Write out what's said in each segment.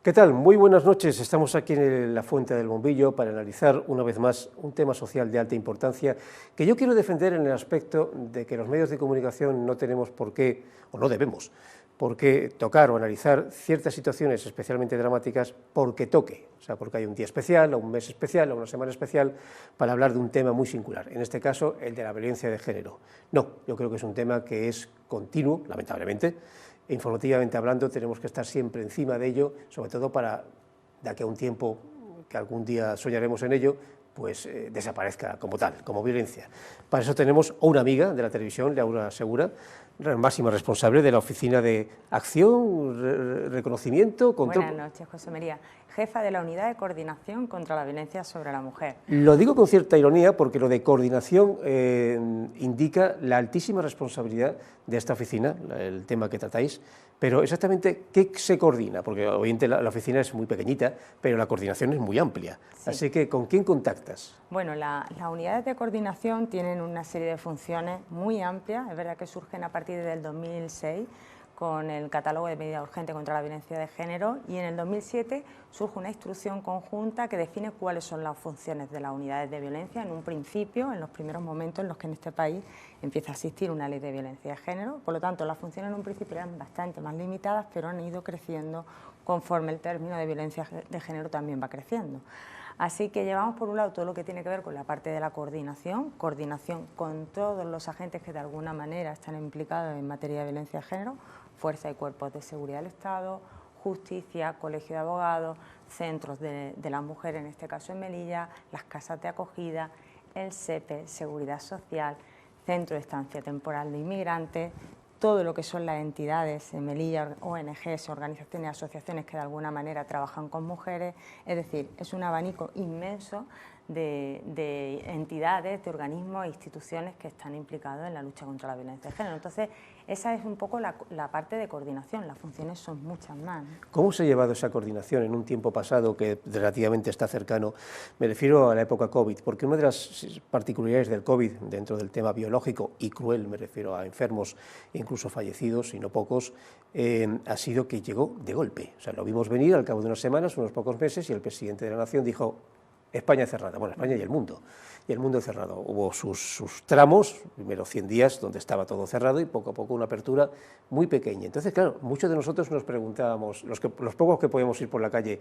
¿Qué tal? Muy buenas noches. Estamos aquí en la Fuente del Bombillo para analizar una vez más un tema social de alta importancia que yo quiero defender en el aspecto de que los medios de comunicación no tenemos por qué, o no debemos, por qué tocar o analizar ciertas situaciones especialmente dramáticas porque toque, o sea, porque hay un día especial, o un mes especial, o una semana especial para hablar de un tema muy singular, en este caso el de la violencia de género. No, yo creo que es un tema que es continuo, lamentablemente. Informativamente hablando, tenemos que estar siempre encima de ello, sobre todo para, de aquí a un tiempo, que algún día soñaremos en ello, pues desaparezca como tal, como violencia. Para eso tenemos a una amiga de la televisión, Laura Segura, máxima responsable de la Oficina de Acción, Reconocimiento, Control... Buenas noches, José María. Jefa de la Unidad de Coordinación contra la Violencia sobre la Mujer. Lo digo con cierta ironía porque lo de coordinación indica la altísima responsabilidad de esta oficina, el tema que tratáis, pero exactamente ¿qué se coordina? Porque obviamente la oficina es muy pequeñita, pero la coordinación es muy amplia. Sí. Así que, ¿con quién contactas? Bueno, las unidades de coordinación tienen una serie de funciones muy amplias, es verdad que surgen a partir del 2006, con el catálogo de medidas urgentes contra la violencia de género, y en el 2007 surge una instrucción conjunta que define cuáles son las funciones de las unidades de violencia en un principio, en los primeros momentos en los que en este país empieza a existir una ley de violencia de género. Por lo tanto, las funciones en un principio eran bastante más limitadas, pero han ido creciendo conforme el término de violencia de género también va creciendo. Así que llevamos por un lado todo lo que tiene que ver con la parte de la coordinación con todos los agentes que de alguna manera están implicados en materia de violencia de género, fuerzas y cuerpos de seguridad del Estado, justicia, colegio de abogados, centros de las mujeres, en este caso en Melilla, las casas de acogida, el SEPE, seguridad social, centro de estancia temporal de inmigrantes, todo lo que son las entidades en Melilla, ONGs, organizaciones y asociaciones que de alguna manera trabajan con mujeres, es decir, es un abanico inmenso de entidades, de organismos e instituciones que están implicados en la lucha contra la violencia de género. Entonces, esa es un poco la parte de coordinación, las funciones son muchas más. ¿Cómo se ha llevado esa coordinación en un tiempo pasado que relativamente está cercano? Me refiero a la época COVID, porque una de las particularidades del COVID, dentro del tema biológico y cruel, me refiero a enfermos, incluso fallecidos, y no pocos, ha sido que llegó de golpe. O sea, lo vimos venir al cabo de unas semanas, unos pocos meses, y el presidente de la Nación dijo: España cerrada, bueno, España y el mundo cerrado. Hubo sus tramos, primero 100 días donde estaba todo cerrado y poco a poco una apertura muy pequeña. Entonces, claro, muchos de nosotros nos preguntábamos, los pocos que podíamos ir por la calle,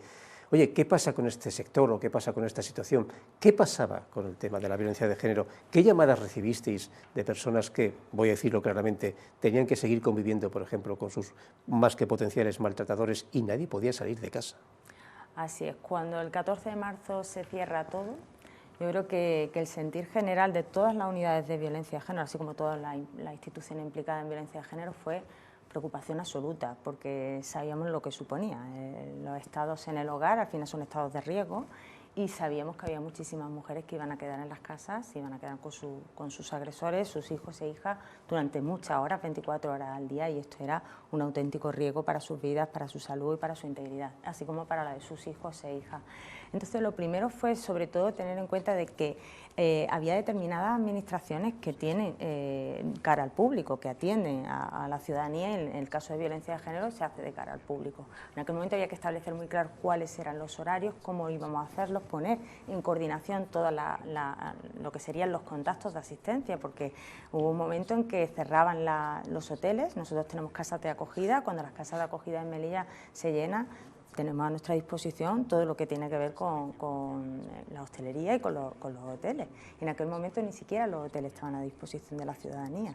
oye, ¿qué pasa con este sector o qué pasa con esta situación? ¿Qué pasaba con el tema de la violencia de género? ¿Qué llamadas recibisteis de personas que, voy a decirlo claramente, tenían que seguir conviviendo, por ejemplo, con sus más que potenciales maltratadores y nadie podía salir de casa? Así es, cuando el 14 de marzo se cierra todo, yo creo que el sentir general de todas las unidades de violencia de género, así como todas las instituciones implicadas en violencia de género, fue preocupación absoluta, porque sabíamos lo que suponía. Los estados en el hogar al final son estados de riesgo y sabíamos que había muchísimas mujeres que iban a quedar en las casas, iban a quedar con sus agresores, sus hijos e hijas, durante muchas horas, 24 horas al día, y esto era un auténtico riesgo para sus vidas, para su salud y para su integridad, así como para la de sus hijos e hijas. Entonces, lo primero fue, sobre todo, tener en cuenta de que había determinadas administraciones que tienen cara al público, que atienden a la ciudadanía, y en el caso de violencia de género se hace de cara al público. En aquel momento había que establecer muy claro cuáles eran los horarios, cómo íbamos a hacerlos, poner en coordinación todo lo que serían los contactos de asistencia, porque hubo un momento en que cerraban los hoteles. Nosotros tenemos casas de acogida, cuando las casas de acogida en Melilla se llenan, tenemos a nuestra disposición todo lo que tiene que ver con la hostelería y con los hoteles. En aquel momento ni siquiera los hoteles estaban a disposición de la ciudadanía.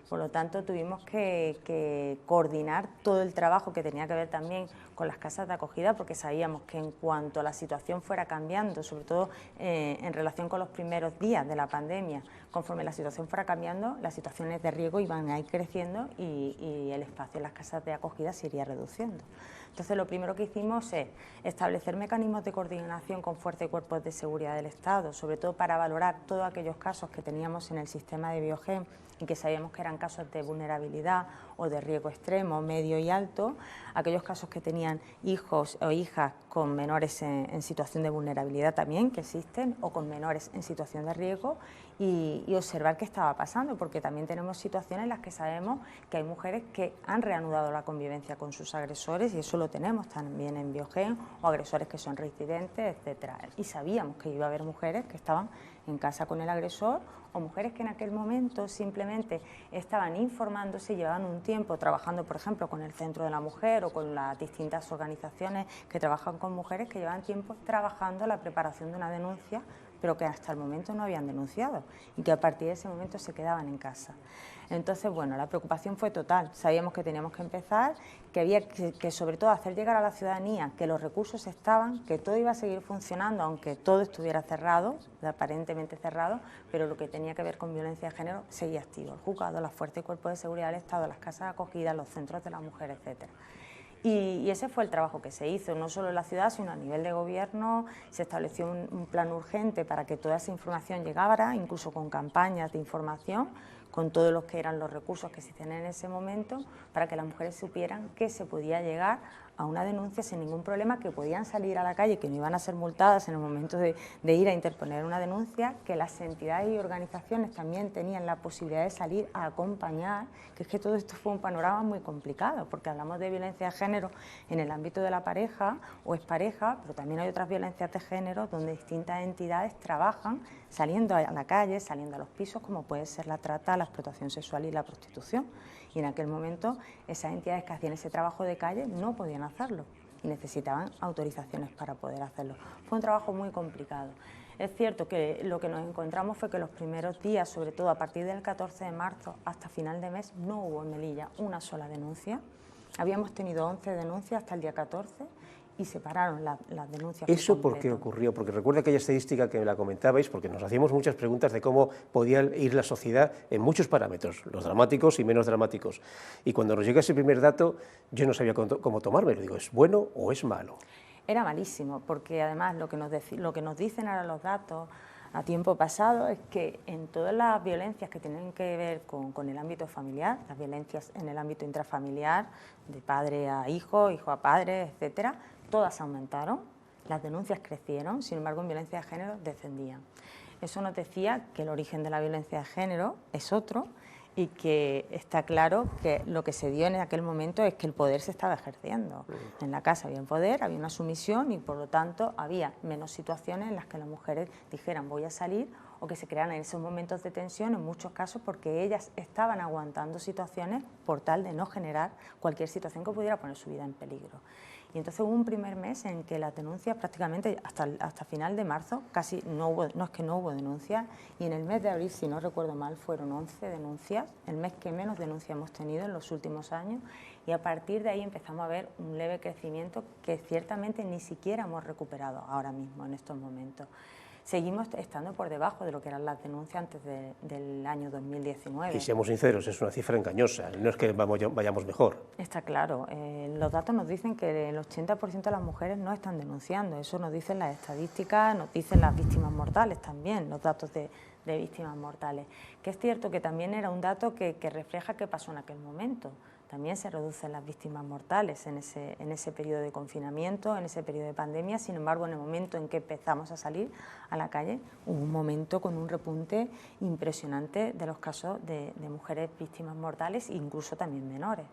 Por lo tanto, tuvimos que coordinar todo el trabajo que tenía que ver también con las casas de acogida, porque sabíamos que en cuanto la situación fuera cambiando, sobre todo en relación con los primeros días de la pandemia, conforme la situación fuera cambiando, las situaciones de riesgo iban a ir creciendo y el espacio en las casas de acogida se iría reduciendo. Entonces, lo primero que hicimos es establecer mecanismos de coordinación con fuerzas y cuerpos de seguridad del Estado, sobre todo para valorar todos aquellos casos que teníamos en el sistema de Biogen y que sabíamos que eran casos de vulnerabilidad o de riesgo extremo, medio y alto, aquellos casos que tenían hijos o hijas con menores en situación de vulnerabilidad también, que existen, o con menores en situación de riesgo, y observar qué estaba pasando, porque también tenemos situaciones en las que sabemos que hay mujeres que han reanudado la convivencia con sus agresores, y eso lo tenemos también en Biogen, o agresores que son reincidentes, etcétera. Y sabíamos que iba a haber mujeres que estaban en casa con el agresor, o mujeres que en aquel momento simplemente estaban informándose, llevaban un tiempo trabajando, por ejemplo, con el Centro de la Mujer o con las distintas organizaciones que trabajan con mujeres, que llevan tiempo trabajando la preparación de una denuncia, pero que hasta el momento no habían denunciado y que a partir de ese momento se quedaban en casa. Entonces, bueno, la preocupación fue total. Sabíamos que teníamos que empezar, que había que sobre todo hacer llegar a la ciudadanía que los recursos estaban, que todo iba a seguir funcionando, aunque todo estuviera cerrado, aparentemente cerrado, pero lo que tenía que ver con violencia de género seguía activo. El juzgado, las fuerzas y cuerpos de seguridad del Estado, las casas de acogida, los centros de la mujer, etcétera. Y ese fue el trabajo que se hizo, no solo en la ciudad, sino a nivel de gobierno. Se estableció un plan urgente para que toda esa información llegara, incluso con campañas de información, con todos los que eran los recursos que existían en ese momento, para que las mujeres supieran que se podía llegar a una denuncia sin ningún problema, que podían salir a la calle, que no iban a ser multadas en el momento de ir a interponer una denuncia, que las entidades y organizaciones también tenían la posibilidad de salir a acompañar, que es que todo esto fue un panorama muy complicado, porque hablamos de violencia de género en el ámbito de la pareja o expareja, pero también hay otras violencias de género donde distintas entidades trabajan saliendo a la calle, saliendo a los pisos, como puede ser la trata, la explotación sexual y la prostitución. Y en aquel momento esas entidades que hacían ese trabajo de calle no podían hacerlo y necesitaban autorizaciones para poder hacerlo. Fue un trabajo muy complicado. Es cierto que lo que nos encontramos fue que los primeros días, sobre todo a partir del 14 de marzo hasta final de mes, no hubo en Melilla una sola denuncia. Habíamos tenido 11 denuncias hasta el día 14 y separaron las denuncias. ¿Eso por qué ocurrió? Porque recuerda aquella estadística que me la comentabais, porque nos hacíamos muchas preguntas de cómo podía ir la sociedad en muchos parámetros, los dramáticos y menos dramáticos. Y cuando nos llega ese primer dato, yo no sabía cómo tomármelo. Digo, ¿es bueno o es malo? Era malísimo, porque además lo que nos dicen ahora los datos a tiempo pasado es que en todas las violencias que tienen que ver con el ámbito familiar, las violencias en el ámbito intrafamiliar, de padre a hijo, hijo a padre, etcétera, todas aumentaron, las denuncias crecieron, sin embargo en violencia de género descendían. Eso nos decía que el origen de la violencia de género es otro y que está claro que lo que se dio en aquel momento es que el poder se estaba ejerciendo. En la casa había un poder, había una sumisión y por lo tanto había menos situaciones en las que las mujeres dijeran voy a salir, o que se crearan en esos momentos de tensión, en muchos casos porque ellas estaban aguantando situaciones por tal de no generar cualquier situación que pudiera poner su vida en peligro. Y entonces hubo un primer mes en que las denuncias prácticamente hasta final de marzo casi no es que no hubo denuncias, y en el mes de abril, si no recuerdo mal, fueron 11 denuncias, el mes que menos denuncias hemos tenido en los últimos años, y a partir de ahí empezamos a ver un leve crecimiento que ciertamente ni siquiera hemos recuperado ahora mismo en estos momentos. Seguimos estando por debajo de lo que eran las denuncias antes del año 2019. Y seamos sinceros, es una cifra engañosa, no es que vayamos mejor. Está claro, los datos nos dicen que el 80% de las mujeres no están denunciando, eso nos dicen las estadísticas, nos dicen las víctimas mortales también, los datos de víctimas mortales. Que es cierto que también era un dato que refleja qué pasó en aquel momento. También se reducen las víctimas mortales en ese periodo de confinamiento, en ese periodo de pandemia. Sin embargo, en el momento en que empezamos a salir a la calle, hubo un momento con un repunte impresionante de los casos de mujeres víctimas mortales, incluso también menores.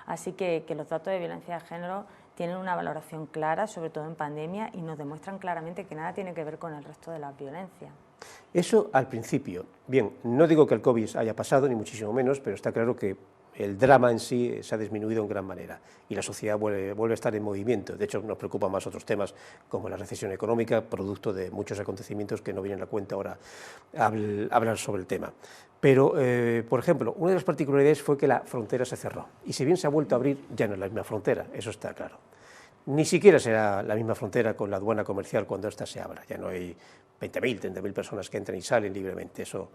Así que los datos de violencia de género tienen una valoración clara, sobre todo en pandemia, y nos demuestran claramente que nada tiene que ver con el resto de las violencias. Eso al principio. Bien, no digo que el COVID haya pasado, ni muchísimo menos, pero está claro que el drama en sí se ha disminuido en gran manera y la sociedad vuelve a estar en movimiento. De hecho, nos preocupan más otros temas como la recesión económica, producto de muchos acontecimientos que no vienen a cuenta ahora hablar sobre el tema. Pero, por ejemplo, una de las particularidades fue que la frontera se cerró y si bien se ha vuelto a abrir, ya no es la misma frontera, eso está claro. Ni siquiera será la misma frontera con la aduana comercial cuando ésta se abra, ya no hay 20.000, 30.000 personas que entran y salen libremente, eso.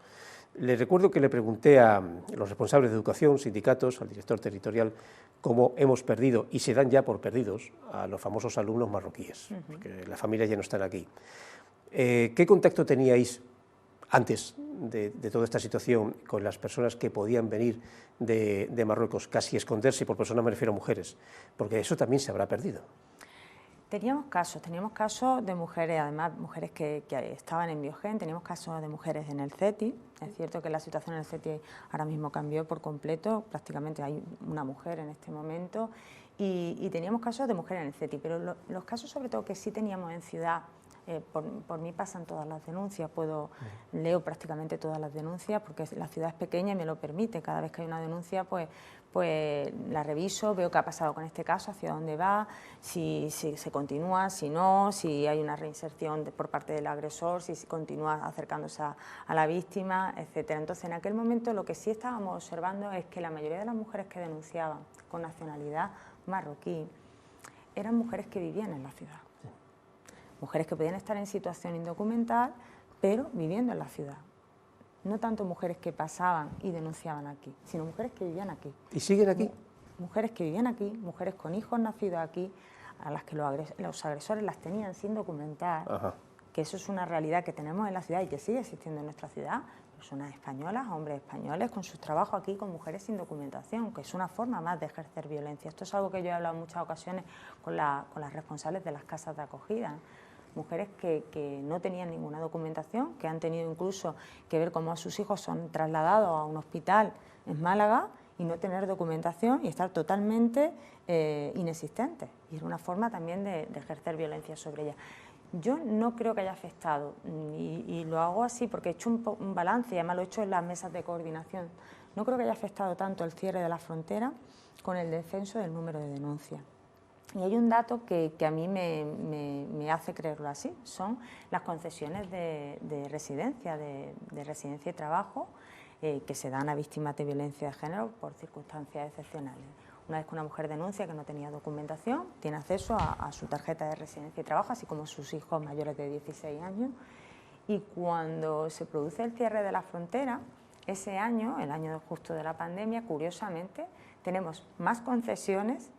Le recuerdo que le pregunté a los responsables de educación, sindicatos, al director territorial, cómo hemos perdido, y se dan ya por perdidos, a los famosos alumnos marroquíes, porque las familias ya no están aquí. ¿Qué contacto teníais antes de toda esta situación con las personas que podían venir de Marruecos, casi esconderse, y por personas me refiero a mujeres, porque eso también se habrá perdido. Teníamos casos de mujeres, además mujeres que estaban en Biogen, teníamos casos de mujeres en el CETI. Es cierto que la situación en el CETI ahora mismo cambió por completo, prácticamente hay una mujer en este momento, y teníamos casos de mujeres en el CETI, pero los casos sobre todo que sí teníamos en ciudad, por mí pasan todas las denuncias, leo prácticamente todas las denuncias porque la ciudad es pequeña y me lo permite. Cada vez que hay una denuncia pues la reviso, veo qué ha pasado con este caso, hacia dónde va, si se continúa, si no, si hay una reinserción por parte del agresor, si continúa acercándose a la víctima, etcétera. Entonces, en aquel momento lo que sí estábamos observando es que la mayoría de las mujeres que denunciaban con nacionalidad marroquí eran mujeres que vivían en la ciudad. Mujeres que podían estar en situación indocumental, pero viviendo en la ciudad. No tanto mujeres que pasaban y denunciaban aquí, sino mujeres que vivían aquí. ¿Y siguen aquí? Mujeres que vivían aquí, mujeres con hijos nacidos aquí, a las que los agresores las tenían sin documentar. Ajá. Que eso es una realidad que tenemos en la ciudad y que sigue existiendo en nuestra ciudad. Personas españolas, hombres españoles, con sus trabajos aquí, con mujeres sin documentación, que es una forma más de ejercer violencia. Esto es algo que yo he hablado en muchas ocasiones con las responsables de las casas de acogida. Mujeres que no tenían ninguna documentación, que han tenido incluso que ver cómo a sus hijos son trasladados a un hospital en Málaga y no tener documentación y estar totalmente inexistentes. Y es una forma también de ejercer violencia sobre ellas. Yo no creo que haya afectado, y lo hago así porque he hecho un balance, y además lo he hecho en las mesas de coordinación. No creo que haya afectado tanto el cierre de la frontera con el descenso del número de denuncias. Y hay un dato que a mí me hace creerlo así, son las concesiones de residencia, de residencia y trabajo que se dan a víctimas de violencia de género por circunstancias excepcionales. Una vez que una mujer denuncia que no tenía documentación, tiene acceso a su tarjeta de residencia y trabajo, así como sus hijos mayores de 16 años. Y cuando se produce el cierre de la frontera, ese año, el año justo de la pandemia, curiosamente, tenemos más concesiones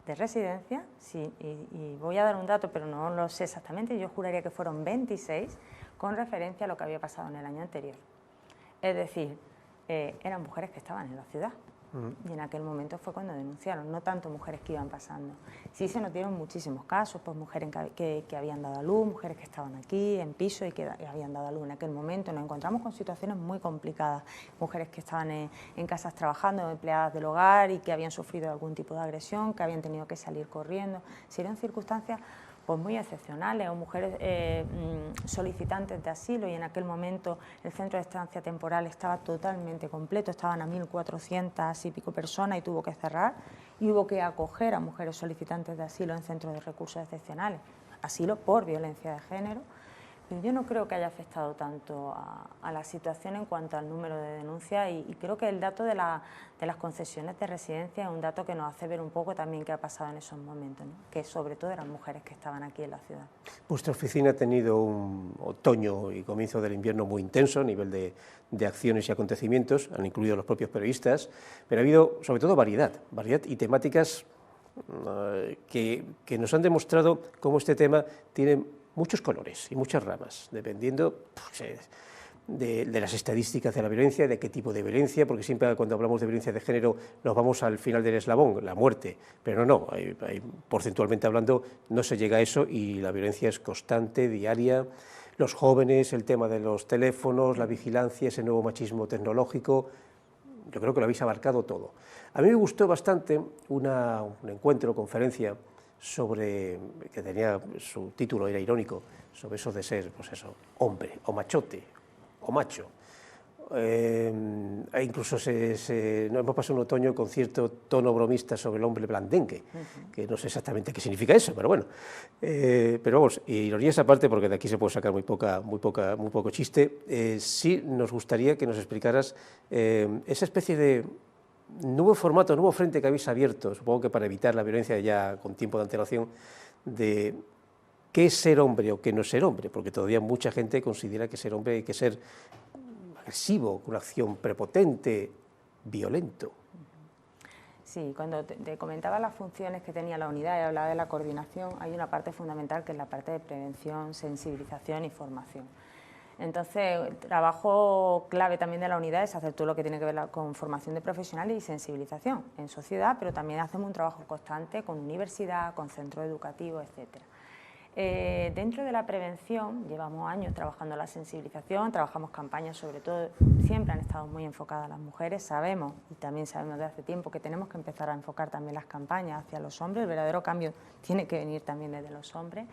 de residencia, sí, y voy a dar un dato, pero no lo sé exactamente, yo juraría que fueron 26 con referencia a lo que había pasado en el año anterior. Es decir, eran mujeres que estaban en la ciudad y en aquel momento fue cuando denunciaron, no tanto mujeres que iban pasando. Sí se nos dieron muchísimos casos, pues mujeres que habían dado a luz, mujeres que estaban aquí en piso y que habían dado a luz en aquel momento. Nos encontramos con situaciones muy complicadas, mujeres que estaban en casas trabajando, empleadas del hogar y que habían sufrido algún tipo de agresión, que habían tenido que salir corriendo. Serían circunstancias pues muy excepcionales, o mujeres solicitantes de asilo, y en aquel momento el centro de estancia temporal estaba totalmente completo, estaban a 1.400 y pico personas y tuvo que cerrar, y hubo que acoger a mujeres solicitantes de asilo en centros de recursos excepcionales, asilo por violencia de género. Pero yo no creo que haya afectado tanto a la situación en cuanto al número de denuncias, y creo que el dato de las concesiones de residencia es un dato que nos hace ver un poco también qué ha pasado en esos momentos, ¿no? Que sobre todo eran mujeres que estaban aquí en la ciudad. Vuestra oficina ha tenido un otoño y comienzo del invierno muy intenso a nivel de acciones y acontecimientos, han incluido los propios periodistas, pero ha habido sobre todo variedad y temáticas que nos han demostrado cómo este tema tiene muchos colores y muchas ramas, dependiendo pues, de las estadísticas de la violencia, de qué tipo de violencia, porque siempre cuando hablamos de violencia de género nos vamos al final del eslabón, la muerte, pero no, porcentualmente hablando no se llega a eso, y la violencia es constante, diaria. Los jóvenes, el tema de los teléfonos, la vigilancia, ese nuevo machismo tecnológico, yo creo que lo habéis abarcado todo. A mí me gustó bastante un encuentro, conferencia, que tenía su título, era irónico, sobre eso de ser, pues eso, hombre, o machote, o macho. Incluso nos hemos pasado un otoño con cierto tono bromista sobre el hombre blandengue, que no sé exactamente qué significa eso, pero bueno. Pero vamos, ironías aparte, porque de aquí se puede sacar muy poco chiste, sí nos gustaría que nos explicaras esa especie de nuevo formato, nuevo frente que habéis abierto, supongo que para evitar la violencia ya con tiempo de antelación, de qué es ser hombre o qué no es ser hombre, porque todavía mucha gente considera que ser hombre hay que ser agresivo, con una acción prepotente, violento. Sí, cuando te comentaba las funciones que tenía la unidad y hablaba de la coordinación, hay una parte fundamental que es la parte de prevención, sensibilización y formación. Entonces, el trabajo clave también de la unidad es hacer todo lo que tiene que ver con formación de profesionales y sensibilización en sociedad, pero también hacemos un trabajo constante con universidad, con centros educativos, etcétera. Dentro de la prevención, llevamos años trabajando la sensibilización, trabajamos campañas, sobre todo, siempre han estado muy enfocadas a las mujeres, sabemos, y también sabemos desde hace tiempo, que tenemos que empezar a enfocar también las campañas hacia los hombres, el verdadero cambio tiene que venir también desde los hombres,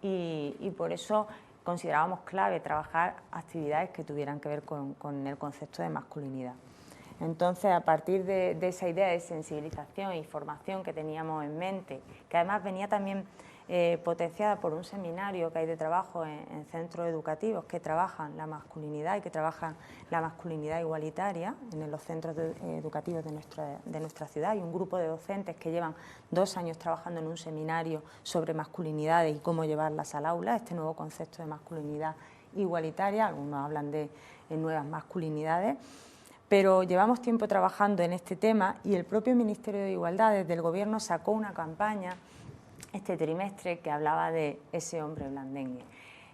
y por eso considerábamos clave trabajar actividades que tuvieran que ver con el concepto de masculinidad. Entonces, a partir de esa idea de sensibilización y formación que teníamos en mente, que además venía también potenciada por un seminario que hay de trabajo en centros educativos que trabajan la masculinidad y que trabajan la masculinidad igualitaria en los centros educativos de nuestra ciudad. Hay un grupo de docentes que llevan 2 años trabajando en un seminario sobre masculinidades y cómo llevarlas al aula, este nuevo concepto de masculinidad igualitaria, algunos hablan de nuevas masculinidades. Pero llevamos tiempo trabajando en este tema y el propio Ministerio de Igualdad desde el Gobierno sacó una campaña este trimestre que hablaba de ese hombre blandengue.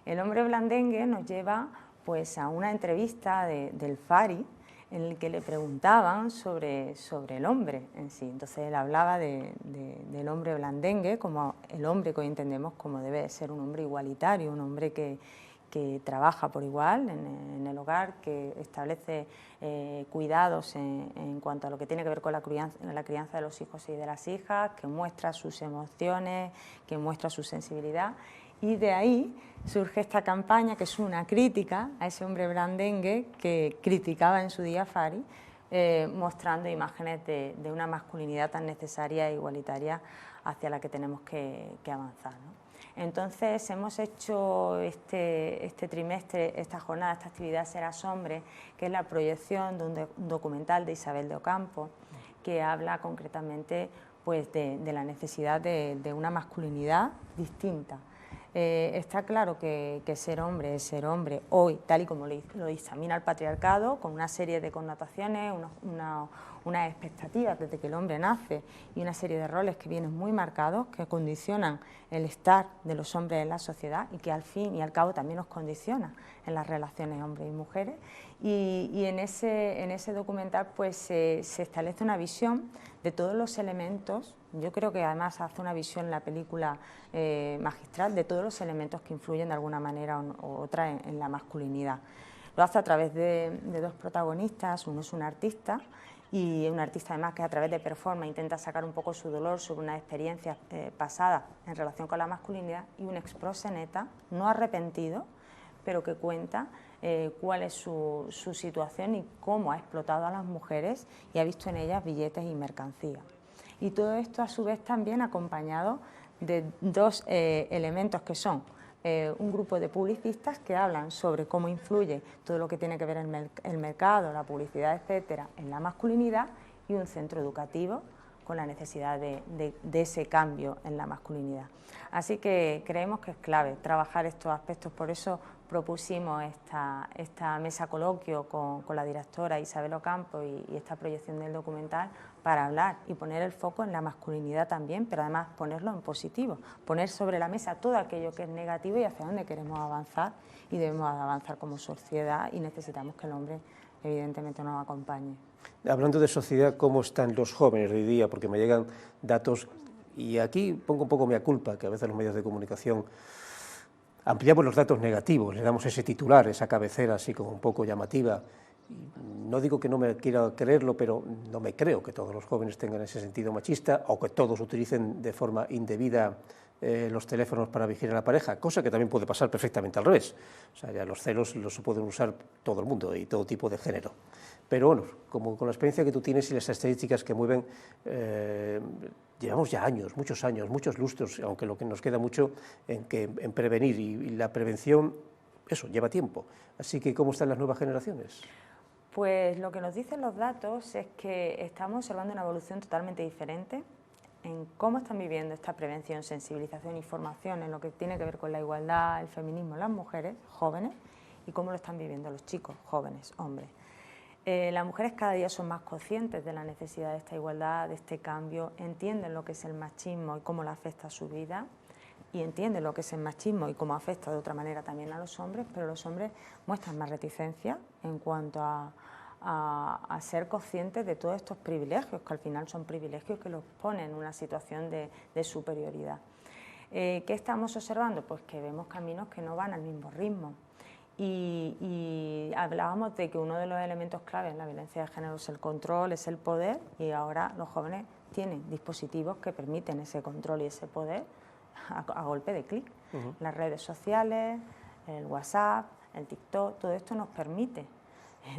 El hombre blandengue nos lleva pues a una entrevista del Fari en el que le preguntaban sobre el hombre en sí. Entonces él hablaba del hombre blandengue como el hombre que hoy entendemos como debe ser un hombre igualitario, un hombre que trabaja por igual en el hogar, que establece cuidados en cuanto a lo que tiene que ver con la crianza de los hijos y de las hijas, que muestra sus emociones, que muestra su sensibilidad. Y de ahí surge esta campaña, que es una crítica a ese hombre blandengue que criticaba en su día Fari, mostrando imágenes de una masculinidad tan necesaria e igualitaria hacia la que tenemos que avanzar, ¿no? Entonces hemos hecho este trimestre, esta jornada, esta actividad Serás Hombre, que es la proyección de un documental de Isabel de Ocampo, que habla concretamente pues, de la necesidad de una masculinidad distinta. Está claro que ser hombre es ser hombre hoy, tal y como lo dictamina el patriarcado, con una serie de connotaciones, unas expectativas desde que el hombre nace y una serie de roles que vienen muy marcados, que condicionan el estar de los hombres en la sociedad y que al fin y al cabo también nos condiciona en las relaciones hombres y mujeres. Y en ese documental pues, se establece una visión de todos los elementos. Yo creo que además hace una visión en la película magistral de todos los elementos que influyen de alguna manera u otra en la masculinidad. Lo hace a través de 2 protagonistas, uno es un artista y un artista además que a través de performance intenta sacar un poco su dolor sobre una experiencia pasada en relación con la masculinidad, y un exproxeneta no arrepentido, pero que cuenta cuál es su situación y cómo ha explotado a las mujeres y ha visto en ellas billetes y mercancía. Y todo esto a su vez también acompañado de 2 elementos que son un grupo de publicistas que hablan sobre cómo influye todo lo que tiene que ver el mercado, la publicidad, etcétera, en la masculinidad, y un centro educativo con la necesidad de ese cambio en la masculinidad. Así que creemos que es clave trabajar estos aspectos, por eso propusimos esta mesa coloquio con la directora Isabel Ocampo y esta proyección del documental para hablar y poner el foco en la masculinidad también, pero además ponerlo en positivo, poner sobre la mesa todo aquello que es negativo y hacia dónde queremos avanzar, y debemos avanzar como sociedad y necesitamos que el hombre evidentemente nos acompañe. Hablando de sociedad, ¿cómo están los jóvenes de hoy día? Porque me llegan datos, y aquí pongo un poco mea culpa, que a veces los medios de comunicación ampliamos los datos negativos, le damos ese titular, esa cabecera así como un poco llamativa. No digo que no me quiera creerlo, pero no me creo que todos los jóvenes tengan ese sentido machista o que todos utilicen de forma indebida los teléfonos para vigilar a la pareja, cosa que también puede pasar perfectamente al revés. O sea, ya los celos los pueden usar todo el mundo y todo tipo de género. Pero bueno, como con la experiencia que tú tienes y las estadísticas que mueven, llevamos ya años, muchos lustros, aunque lo que nos queda mucho en prevenir, y la prevención, eso, lleva tiempo. Así que, ¿cómo están las nuevas generaciones? Pues lo que nos dicen los datos es que estamos observando una evolución totalmente diferente en cómo están viviendo esta prevención, sensibilización y formación en lo que tiene que ver con la igualdad, el feminismo, las mujeres jóvenes, y cómo lo están viviendo los chicos jóvenes, hombres. Las mujeres cada día son más conscientes de la necesidad de esta igualdad, de este cambio, entienden lo que es el machismo y cómo le afecta a su vida. y entiende lo que es el machismo y cómo afecta de otra manera también a los hombres, pero los hombres muestran más reticencia en cuanto a ser conscientes de todos estos privilegios, que al final son privilegios que los ponen en una situación de superioridad. ¿Qué estamos observando? Pues que vemos caminos que no van al mismo ritmo. Y hablábamos de que uno de los elementos clave en la violencia de género es el control, es el poder, y ahora los jóvenes tienen dispositivos que permiten ese control y ese poder a golpe de clic. Las redes sociales, el WhatsApp, el TikTok, todo esto nos permite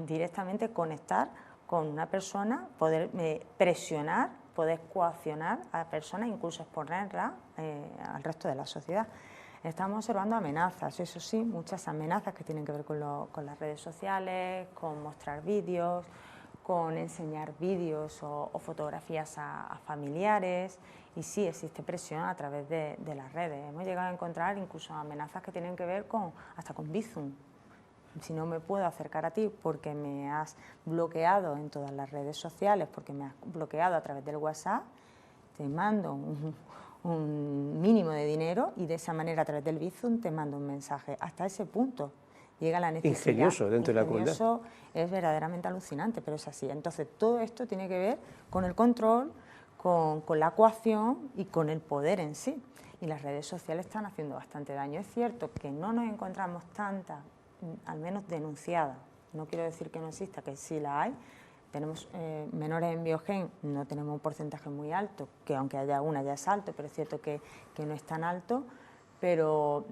directamente conectar con una persona, poder presionar, poder coaccionar a la persona, incluso exponerla al resto de la sociedad. Estamos observando amenazas, eso sí, muchas amenazas que tienen que ver con las redes sociales, con mostrar vídeos, con enseñar vídeos o fotografías a familiares, y sí existe presión a través de las redes. Hemos llegado a encontrar incluso amenazas que tienen que ver hasta con Bizum. Si no me puedo acercar a ti porque me has bloqueado en todas las redes sociales, porque me has bloqueado a través del WhatsApp, te mando un mínimo de dinero y de esa manera a través del Bizum te mando un mensaje. Hasta ese punto llega la necesidad. Ingenioso dentro de la crueldad. Eso es verdaderamente alucinante, pero es así. Entonces todo esto tiene que ver con el control, con la coacción y con el poder en sí. Y las redes sociales están haciendo bastante daño. Es cierto que no nos encontramos tantas, al menos denunciadas. No quiero decir que no exista, que sí la hay. Tenemos menores en Biogen, no tenemos un porcentaje muy alto, que aunque haya una ya es alto, pero es cierto que no es tan alto, pero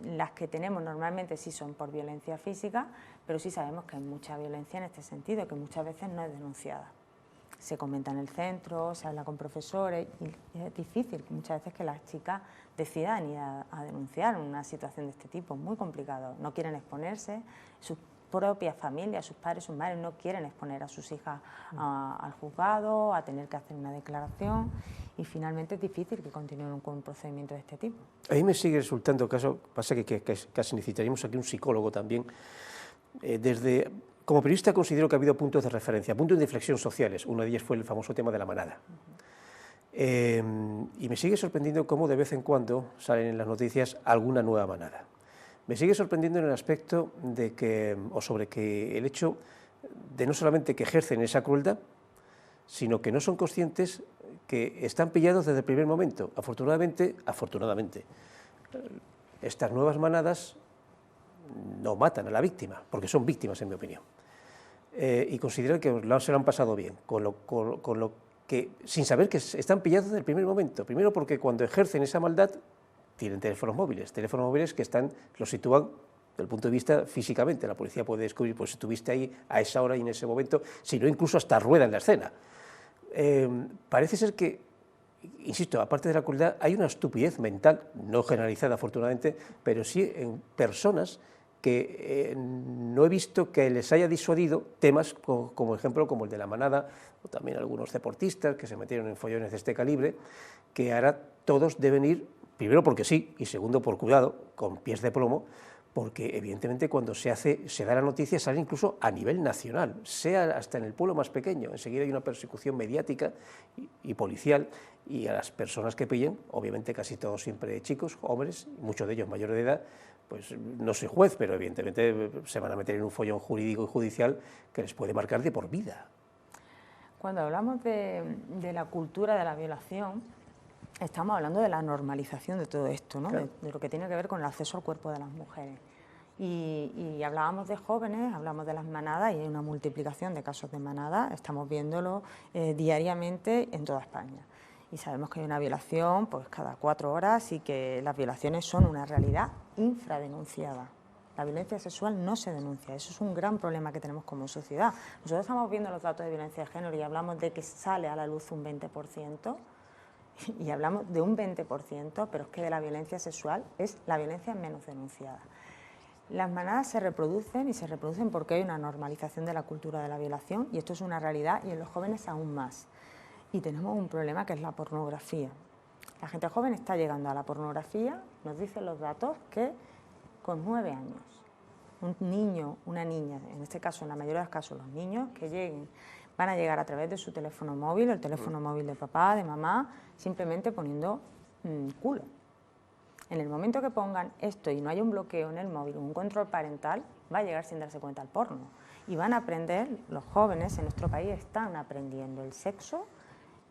las que tenemos normalmente sí son por violencia física, pero sí sabemos que hay mucha violencia en este sentido, que muchas veces no es denunciada. Se comenta en el centro, se habla con profesores y es difícil muchas veces que las chicas decidan ir a denunciar una situación de este tipo, es muy complicado, no quieren exponerse, sus propias familias, sus padres, sus madres no quieren exponer a sus hijas al juzgado, a tener que hacer una declaración, y finalmente es difícil que continúen con un procedimiento de este tipo. A mí me sigue resultando caso, pasa que casi necesitaríamos aquí un psicólogo también. Como periodista considero que ha habido puntos de referencia, puntos de inflexión sociales. Uno de ellos fue el famoso tema de la manada. Y me sigue sorprendiendo cómo de vez en cuando salen en las noticias alguna nueva manada. Me sigue sorprendiendo en el aspecto de sobre que el hecho de no solamente que ejercen esa crueldad, sino que no son conscientes que están pillados desde el primer momento. Afortunadamente, estas nuevas manadas no matan a la víctima, porque son víctimas, en mi opinión. Y considero que se lo han pasado bien, con lo que, sin saber que están pillados desde el primer momento. Primero porque cuando ejercen esa maldad tienen teléfonos móviles que los sitúan desde el punto de vista físicamente. La policía puede descubrir, pues, si estuviste ahí a esa hora y en ese momento, si no, incluso hasta rueda en la escena. Parece ser que, insisto, aparte de la crueldad, hay una estupidez mental, no generalizada afortunadamente, pero sí en personas que no he visto que les haya disuadido temas como ejemplo como el de la manada, o también algunos deportistas que se metieron en follones de este calibre, que ahora todos deben ir, primero porque sí, y segundo por cuidado, con pies de plomo, porque evidentemente cuando se da la noticia sale incluso a nivel nacional, sea hasta en el pueblo más pequeño, enseguida hay una persecución mediática y policial, y a las personas que pillen, obviamente casi todos siempre chicos, hombres, muchos de ellos mayores de edad, pues no soy juez, pero evidentemente se van a meter en un follón jurídico y judicial que les puede marcar de por vida. Cuando hablamos de la cultura de la violación, estamos hablando de la normalización de todo esto, ¿no? Claro. De lo que tiene que ver con el acceso al cuerpo de las mujeres. Y hablábamos de jóvenes, hablamos de las manadas, y hay una multiplicación de casos de manada, estamos viéndolo diariamente en toda España. Y sabemos que hay una violación pues cada 4 horas y que las violaciones son una realidad infradenunciada. La violencia sexual no se denuncia, eso es un gran problema que tenemos como sociedad. Nosotros estamos viendo los datos de violencia de género y hablamos de que sale a la luz un 20%, y hablamos de un 20%, pero es que de la violencia sexual es la violencia menos denunciada. Las manadas se reproducen, y se reproducen porque hay una normalización de la cultura de la violación, y esto es una realidad, y en los jóvenes aún más. Y tenemos un problema que es la pornografía. La gente joven está llegando a la pornografía, nos dicen los datos que con 9 años, un niño, una niña, en este caso, en la mayoría de los casos, los niños que lleguen, van a llegar a través de su teléfono móvil, el teléfono móvil de papá, de mamá, simplemente poniendo culo. En el momento que pongan esto y no haya un bloqueo en el móvil, un control parental, va a llegar sin darse cuenta al porno. Y van a aprender, los jóvenes en nuestro país están aprendiendo el sexo,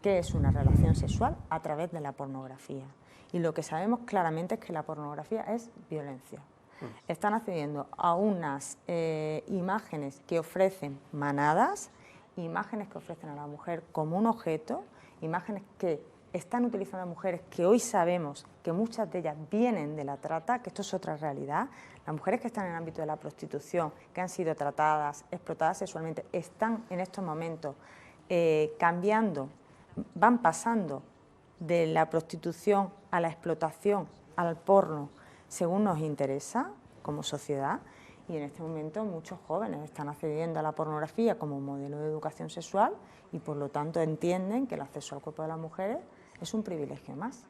qué es una relación sexual, a través de la pornografía. Y lo que sabemos claramente es que la pornografía es violencia. Están accediendo a unas imágenes que ofrecen manadas, imágenes que ofrecen a la mujer como un objeto, imágenes que están utilizando a mujeres que hoy sabemos que muchas de ellas vienen de la trata, que esto es otra realidad. Las mujeres que están en el ámbito de la prostitución, que han sido tratadas, explotadas sexualmente, están en estos momentos cambiando, van pasando de la prostitución a la explotación, al porno, según nos interesa como sociedad, y en este momento muchos jóvenes están accediendo a la pornografía como modelo de educación sexual y por lo tanto entienden que el acceso al cuerpo de las mujeres es un privilegio más.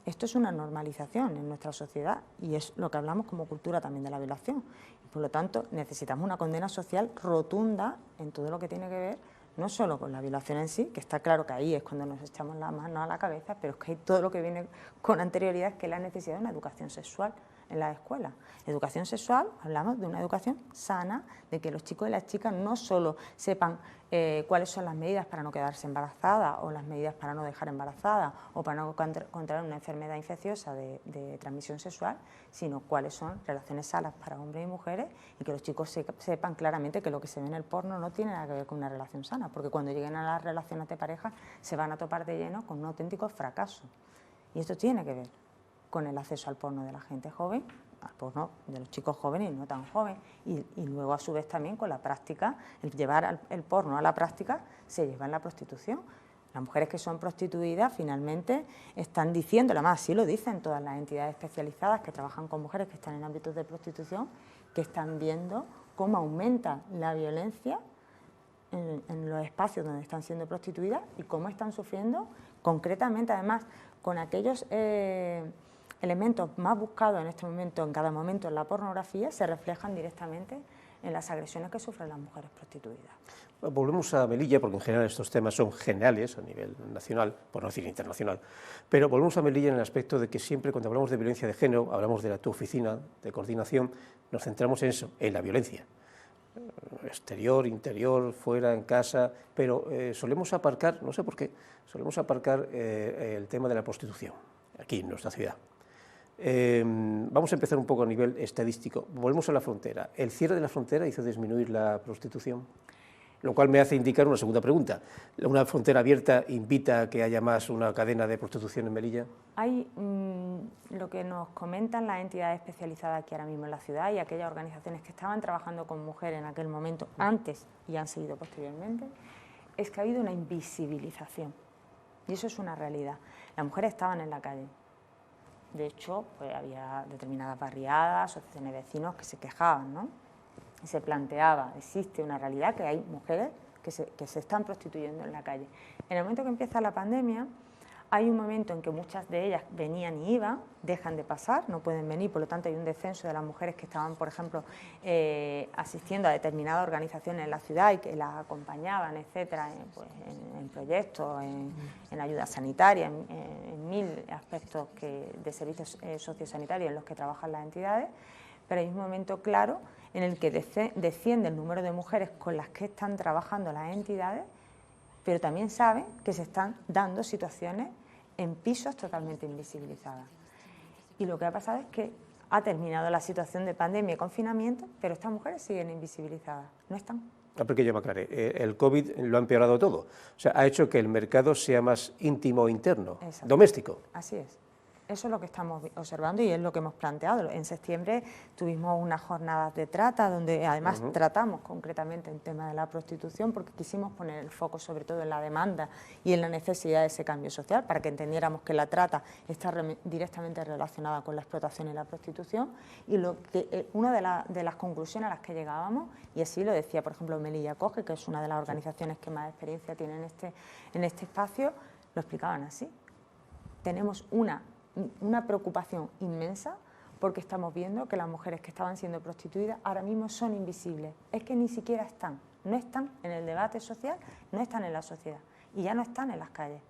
Esto es una normalización en nuestra sociedad y es lo que hablamos como cultura también de la violación. Y por lo tanto necesitamos una condena social rotunda en todo lo que tiene que ver no solo con la violación en sí, que está claro que ahí es cuando nos echamos las manos a la cabeza, pero es que hay todo lo que viene con anterioridad, que es la necesidad de una educación sexual en las escuelas. Educación sexual, hablamos de una educación sana, de que los chicos y las chicas no solo sepan cuáles son las medidas para no quedarse embarazadas o las medidas para no dejar embarazada o para no contraer una enfermedad infecciosa de transmisión sexual, sino cuáles son relaciones sanas para hombres y mujeres y que los chicos sepan claramente que lo que se ve en el porno no tiene nada que ver con una relación sana, porque cuando lleguen a las relaciones de pareja se van a topar de lleno con un auténtico fracaso. Y esto tiene que ver con el acceso al porno de la gente joven, al porno de los chicos jóvenes y no tan jóvenes, y luego a su vez también con la práctica, el llevar el porno a la práctica se lleva en la prostitución. Las mujeres que son prostituidas finalmente están diciendo, además así lo dicen todas las entidades especializadas que trabajan con mujeres que están en ámbitos de prostitución, que están viendo cómo aumenta la violencia en los espacios donde están siendo prostituidas y cómo están sufriendo concretamente, además, con aquellos elementos más buscados en este momento, en cada momento en la pornografía, se reflejan directamente en las agresiones que sufren las mujeres prostituidas. Volvemos a Melilla, porque en general estos temas son generales a nivel nacional, por no decir internacional, pero volvemos a Melilla en el aspecto de que siempre cuando hablamos de violencia de género, hablamos de tu oficina de coordinación, nos centramos en eso, en la violencia. Exterior, interior, fuera, en casa, pero solemos aparcar, no sé por qué, solemos aparcar el tema de la prostitución, aquí en nuestra ciudad. Vamos a empezar un poco a nivel estadístico. Volvemos a la frontera. ¿El cierre de la frontera hizo disminuir la prostitución? Lo cual me hace indicar una segunda pregunta. ¿Una frontera abierta invita a que haya más una cadena de prostitución en Melilla? Hay lo que nos comentan las entidades especializadas aquí ahora mismo en la ciudad y aquellas organizaciones que estaban trabajando con mujeres en aquel momento, antes y han seguido posteriormente, es que ha habido una invisibilización. Y eso es una realidad. Las mujeres estaban en la calle. De hecho, pues había determinadas barriadas, asociaciones de vecinos que se quejaban, ¿no? Y se planteaba, existe una realidad que hay mujeres que se están prostituyendo en la calle. En el momento que empieza la pandemia, hay un momento en que muchas de ellas venían y iban, dejan de pasar, no pueden venir, por lo tanto hay un descenso de las mujeres que estaban, por ejemplo, asistiendo a determinadas organizaciones en la ciudad y que las acompañaban, etcétera, pues, en proyectos, en ayuda sanitaria, en mil aspectos de servicios sociosanitarios en los que trabajan las entidades, pero hay un momento claro en el que desciende el número de mujeres con las que están trabajando las entidades, pero también saben que se están dando situaciones en pisos totalmente invisibilizadas. Y lo que ha pasado es que ha terminado la situación de pandemia y confinamiento, pero estas mujeres siguen invisibilizadas, no están. Porque yo me aclaré, el COVID lo ha empeorado todo, o sea, ha hecho que el mercado sea más íntimo interno, doméstico. Así es. Eso es lo que estamos observando y es lo que hemos planteado. En septiembre tuvimos unas jornadas de trata donde además tratamos concretamente el tema de la prostitución porque quisimos poner el foco sobre todo en la demanda y en la necesidad de ese cambio social para que entendiéramos que la trata está directamente relacionada con la explotación y la prostitución y una de las conclusiones a las que llegábamos, y así lo decía por ejemplo Melilla Coge, que es una de las organizaciones que más experiencia tiene en este espacio, lo explicaban así. Tenemos una preocupación inmensa porque estamos viendo que las mujeres que estaban siendo prostituidas ahora mismo son invisibles. Es que ni siquiera están, no están en el debate social, no están en la sociedad y ya no están en las calles.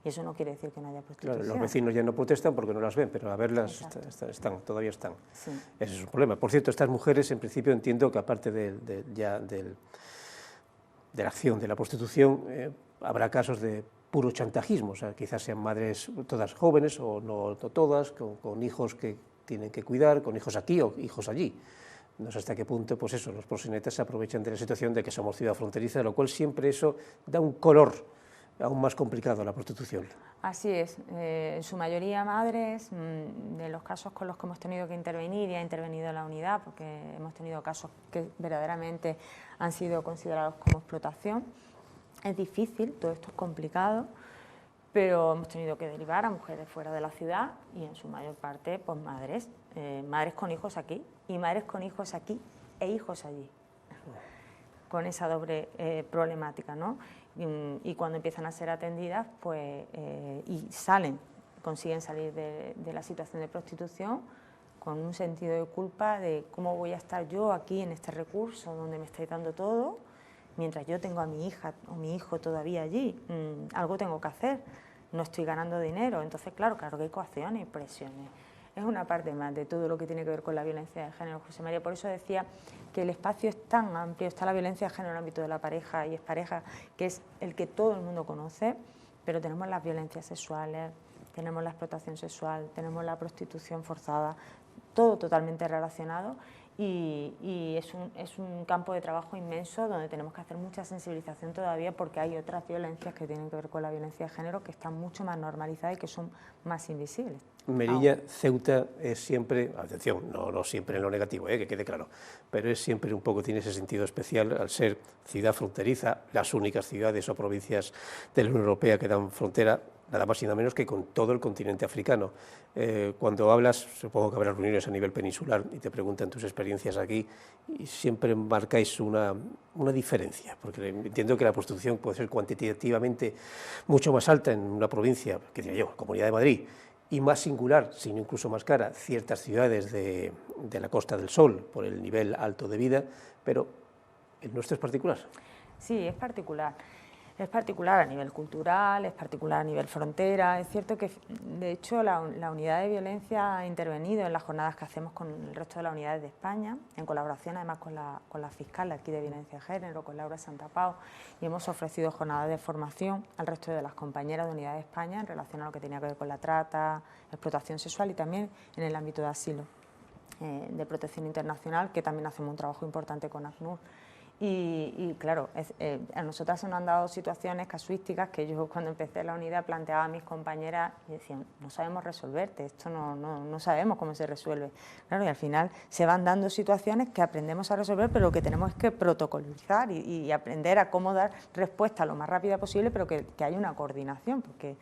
y eso no quiere decir que no haya prostitución. Claro, los vecinos ya no protestan porque no las ven, pero a verlas todavía están. Sí. Ese es un problema. Por cierto, estas mujeres, en principio, entiendo que aparte de la acción de la prostitución, habrá casos de puro chantajismo, o sea, quizás sean madres todas jóvenes o no todas, con hijos que tienen que cuidar, con hijos aquí o hijos allí. No sé hasta qué punto, pues eso, los proxenetas se aprovechan de la situación de que somos ciudad fronteriza, de lo cual siempre eso da un color aún más complicado a la prostitución. Así es, en su mayoría madres, de los casos con los que hemos tenido que intervenir, y ha intervenido la unidad, porque hemos tenido casos que verdaderamente han sido considerados como explotación. Es difícil, todo esto es complicado, pero hemos tenido que derivar a mujeres fuera de la ciudad y en su mayor parte pues madres, madres con hijos aquí y madres con hijos aquí e hijos allí, con esa doble problemática, ¿no? Y cuando empiezan a ser atendidas pues, y consiguen salir de la situación de prostitución con un sentido de culpa de cómo voy a estar yo aquí en este recurso donde me estáis dando todo, mientras yo tengo a mi hija o mi hijo todavía allí, algo tengo que hacer, no estoy ganando dinero. Entonces, claro que hay coacciones y presiones. Es una parte más de todo lo que tiene que ver con la violencia de género, José María. Por eso decía que el espacio es tan amplio, está la violencia de género en el ámbito de la pareja y expareja, que es el que todo el mundo conoce, pero tenemos las violencias sexuales, tenemos la explotación sexual, tenemos la prostitución forzada, todo totalmente relacionado. Y es un campo de trabajo inmenso donde tenemos que hacer mucha sensibilización todavía, porque hay otras violencias que tienen que ver con la violencia de género que están mucho más normalizadas y que son más invisibles. Melilla, Ceuta es siempre, atención, no siempre en lo negativo, que quede claro, pero es siempre un poco, tiene ese sentido especial al ser ciudad fronteriza, las únicas ciudades o provincias de la Unión Europea que dan frontera, nada más y nada menos que con todo el continente africano. Cuando hablas, supongo que habrá reuniones a nivel peninsular y te preguntan tus experiencias aquí y siempre marcáis una diferencia, porque entiendo que la prostitución puede ser cuantitativamente mucho más alta en una provincia, que diría yo, Comunidad de Madrid, y más singular, sino incluso más cara, ciertas ciudades de la Costa del Sol por el nivel alto de vida, pero el nuestro es particular. Sí, es particular. Es particular a nivel cultural, es particular a nivel frontera. Es cierto que, de hecho, la unidad de violencia ha intervenido en las jornadas que hacemos con el resto de las unidades de España, en colaboración además con la fiscal aquí de violencia de género, con Laura Santapau, y hemos ofrecido jornadas de formación al resto de las compañeras de unidad de España en relación a lo que tenía que ver con la trata, explotación sexual y también en el ámbito de asilo, de protección internacional, que también hacemos un trabajo importante con ACNUR. Y claro, a nosotras se nos han dado situaciones casuísticas que yo cuando empecé la unidad planteaba a mis compañeras y decían, no sabemos resolverte, esto no sabemos cómo se resuelve. Claro, y al final se van dando situaciones que aprendemos a resolver, pero lo que tenemos es que protocolizar y aprender a cómo dar respuesta lo más rápida posible, pero que haya una coordinación, porque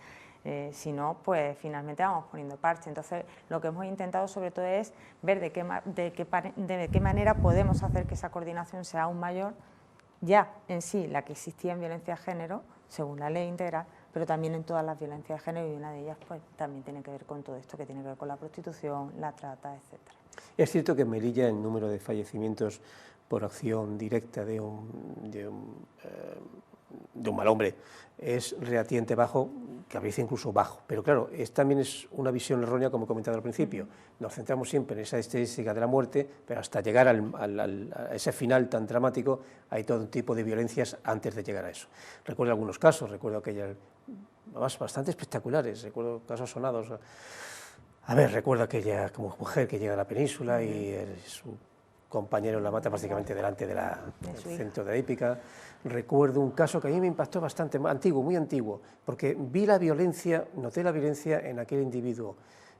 si no, pues finalmente vamos poniendo parche. Entonces, lo que hemos intentado sobre todo es ver de qué manera podemos hacer que esa coordinación sea aún mayor, ya en sí la que existía en violencia de género, según la ley integral, pero también en todas las violencias de género, y una de ellas pues también tiene que ver con todo esto, que tiene que ver con la prostitución, la trata, etcétera. Es cierto que en Melilla el número de fallecimientos por acción directa de un mal hombre es relativamente bajo, que a veces incluso bajo, pero claro, también es una visión errónea, como he comentado al principio. Nos centramos siempre en esa estadística de la muerte, pero hasta llegar a ese final tan dramático hay todo un tipo de violencias antes de llegar a eso. Recuerdo algunos casos, recuerdo aquellas bastante espectaculares, recuerdo casos sonados. A ver, recuerdo aquella como mujer que llega a la península y su compañero la mata básicamente delante del centro de hípica. Recuerdo un caso que a mí me impactó bastante, antiguo, muy antiguo, porque vi la violencia, noté la violencia en aquel individuo.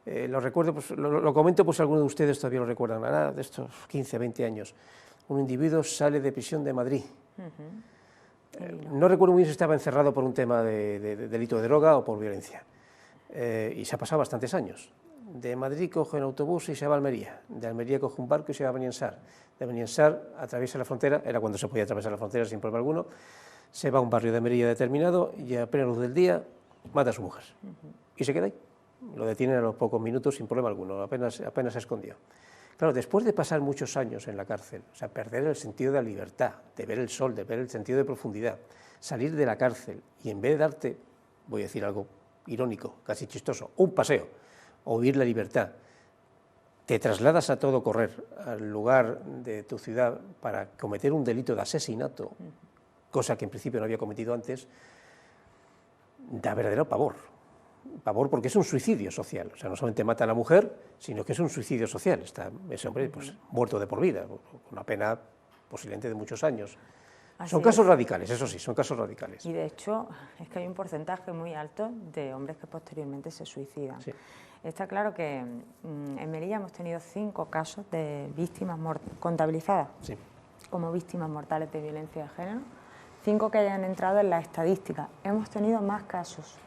Lo recuerdo, pues, lo comento pues algunos de ustedes todavía lo recuerdan, nada de estos 15, 20 años. Un individuo sale de prisión de Madrid. No recuerdo muy bien si estaba encerrado por un tema de delito de droga o por violencia. Y se ha pasado bastantes años. De Madrid coge un autobús y se va a Almería, de Almería coge un barco y se va a Beniansar, de Beniansar atraviesa la frontera, era cuando se podía atravesar la frontera sin problema alguno, se va a un barrio de Almería determinado y a plena luz del día mata a su mujer y se queda ahí, lo detienen a los pocos minutos sin problema alguno, apenas se escondió. Claro, después de pasar muchos años en la cárcel, o sea, perder el sentido de la libertad, de ver el sol, de ver el sentido de profundidad, salir de la cárcel y en vez de darte, voy a decir algo irónico, casi chistoso, un paseo o vivir la libertad, te trasladas a todo correr al lugar de tu ciudad para cometer un delito de asesinato, cosa que en principio no había cometido antes, da verdadero pavor. Pavor porque es un suicidio social, o sea, no solamente mata a la mujer, sino que es un suicidio social. Está ese hombre pues, muerto de por vida, con una pena posiblemente de muchos años. Son casos radicales, eso sí, son casos radicales. Y de hecho, es que hay un porcentaje muy alto de hombres que posteriormente se suicidan. Sí. Está claro que en Melilla hemos tenido 5 casos de víctimas contabilizadas como víctimas mortales de violencia de género, 5 que hayan entrado en la estadística. Hemos tenido más casos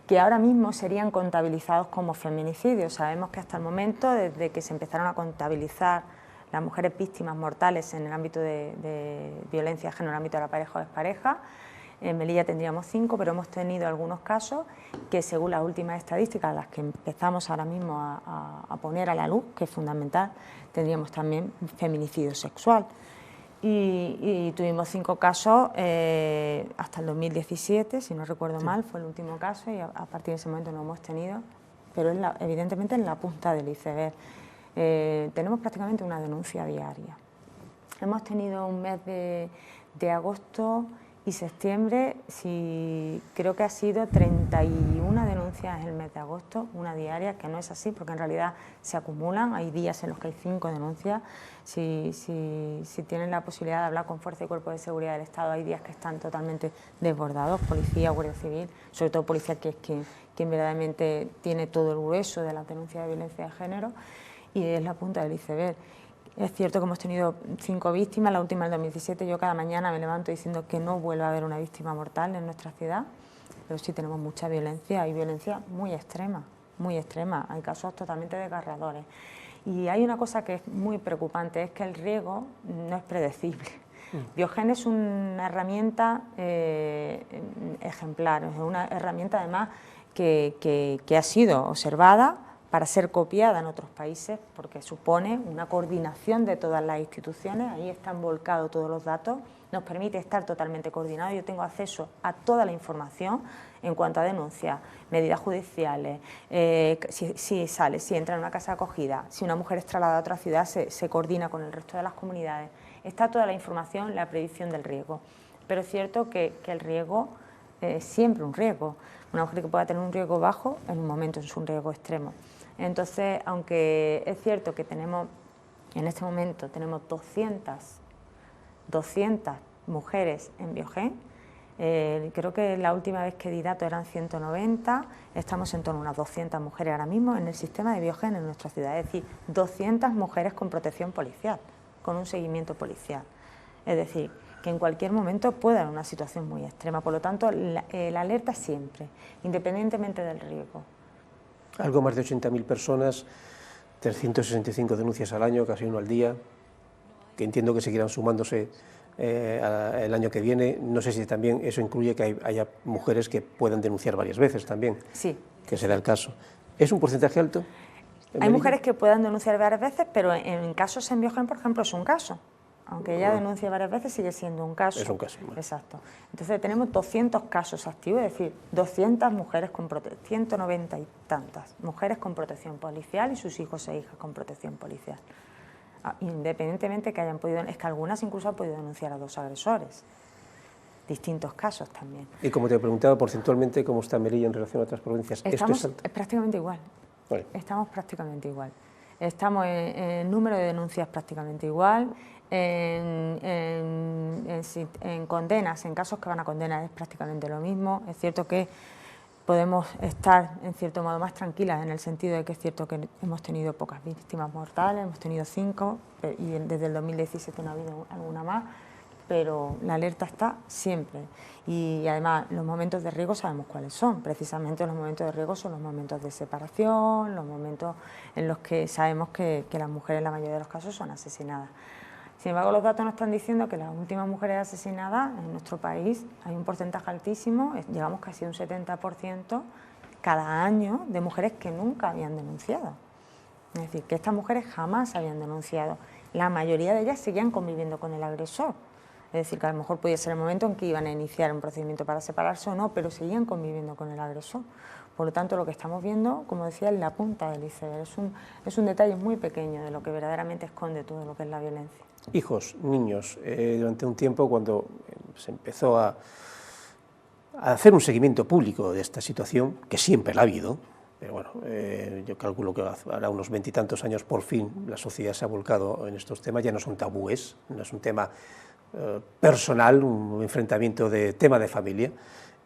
que ahora mismo serían contabilizados como feminicidios. Sabemos que hasta el momento, desde que se empezaron a contabilizar las mujeres víctimas mortales en el ámbito de violencia de género, en el ámbito de la pareja o expareja, en Melilla tendríamos 5, pero hemos tenido algunos casos que, según las últimas estadísticas, las que empezamos ahora mismo a poner a la luz, que es fundamental, tendríamos también feminicidio sexual. Y tuvimos 5 casos hasta el 2017, si no recuerdo mal, fue el último caso, y a partir de ese momento no hemos tenido, pero evidentemente en la punta del iceberg. Tenemos prácticamente una denuncia diaria. Hemos tenido un mes de agosto y septiembre, creo que ha sido 31 denuncias el mes de agosto, una diaria, que no es así porque en realidad se acumulan, hay días en los que hay 5 denuncias. Si tienen la posibilidad de hablar con Fuerza y Cuerpo de Seguridad del Estado, hay días que están totalmente desbordados, policía, Guardia Civil, sobre todo policía, que es quien verdaderamente tiene todo el grueso de las denuncias de violencia de género, y es la punta del iceberg. Es cierto que hemos tenido 5 víctimas, la última en el 2017, yo cada mañana me levanto diciendo que no vuelva a haber una víctima mortal en nuestra ciudad, pero sí tenemos mucha violencia, y violencia muy extrema, hay casos totalmente desgarradores. Y hay una cosa que es muy preocupante, es que el riesgo no es predecible. Biogen es una herramienta ejemplar, es una herramienta además que ha sido observada para ser copiada en otros países, porque supone una coordinación de todas las instituciones, ahí están volcados todos los datos, nos permite estar totalmente coordinados. Yo tengo acceso a toda la información en cuanto a denuncias, medidas judiciales, si entra en una casa acogida, si una mujer es trasladada a otra ciudad, se coordina con el resto de las comunidades. Está toda la información, la predicción del riesgo. Pero es cierto que el riesgo es siempre un riesgo. Una mujer que pueda tener un riesgo bajo, en un momento es un riesgo extremo. Entonces, aunque es cierto que en este momento tenemos 200 mujeres en Biogen, creo que la última vez que di datos eran 190, estamos en torno a unas 200 mujeres ahora mismo en el sistema de Biogen en nuestra ciudad, es decir, 200 mujeres con protección policial, con un seguimiento policial. Es decir, que en cualquier momento puede haber una situación muy extrema, por lo tanto, la alerta siempre, independientemente del riesgo. Algo más de 80.000 personas, 365 denuncias al año, casi 1 al día, que entiendo que seguirán sumándose el año que viene. No sé si también eso incluye que haya mujeres que puedan denunciar varias veces también, sí, que será el caso. ¿Es un porcentaje alto? Hay mujeres que puedan denunciar varias veces, pero en casos en Biogen, por ejemplo, es un caso. Aunque ella denuncie varias veces, sigue siendo un caso. Es un caso. Bueno. Exacto. Entonces tenemos 200 casos activos, es decir, 200 mujeres con 190 y tantas mujeres con protección policial y sus hijos e hijas con protección policial. Independientemente que hayan podido, es que algunas incluso han podido denunciar a 2 agresores. Distintos casos también. Y como te preguntaba, porcentualmente, ¿cómo está Melilla en relación a otras provincias? Estamos prácticamente igual. Vale. Estamos prácticamente igual. Estamos en número de denuncias prácticamente igual. En condenas, en casos que van a condenas es prácticamente lo mismo. Es cierto que podemos estar en cierto modo más tranquilas en el sentido de que es cierto que hemos tenido pocas víctimas mortales, hemos tenido 5 y desde el 2017 no ha habido alguna más, pero la alerta está siempre. Y además los momentos de riesgo sabemos cuáles son. Precisamente los momentos de riesgo son los momentos de separación, los momentos en los que sabemos que las mujeres en la mayoría de los casos son asesinadas. Sin embargo, los datos nos están diciendo que las últimas mujeres asesinadas en nuestro país hay un porcentaje altísimo, llegamos casi a un 70% cada año de mujeres que nunca habían denunciado. Es decir, que estas mujeres jamás habían denunciado. La mayoría de ellas seguían conviviendo con el agresor. Es decir, que a lo mejor podía ser el momento en que iban a iniciar un procedimiento para separarse o no, pero seguían conviviendo con el agresor. Por lo tanto, lo que estamos viendo, como decía, es la punta del iceberg. Es un detalle muy pequeño de lo que verdaderamente esconde todo lo que es la violencia. Hijos, niños, durante un tiempo cuando se empezó a hacer un seguimiento público de esta situación, que siempre la ha habido, pero bueno, yo calculo que ahora unos 20 y tantos años por fin la sociedad se ha volcado en estos temas, ya no son tabúes, no es un tema personal, un enfrentamiento de tema de familia.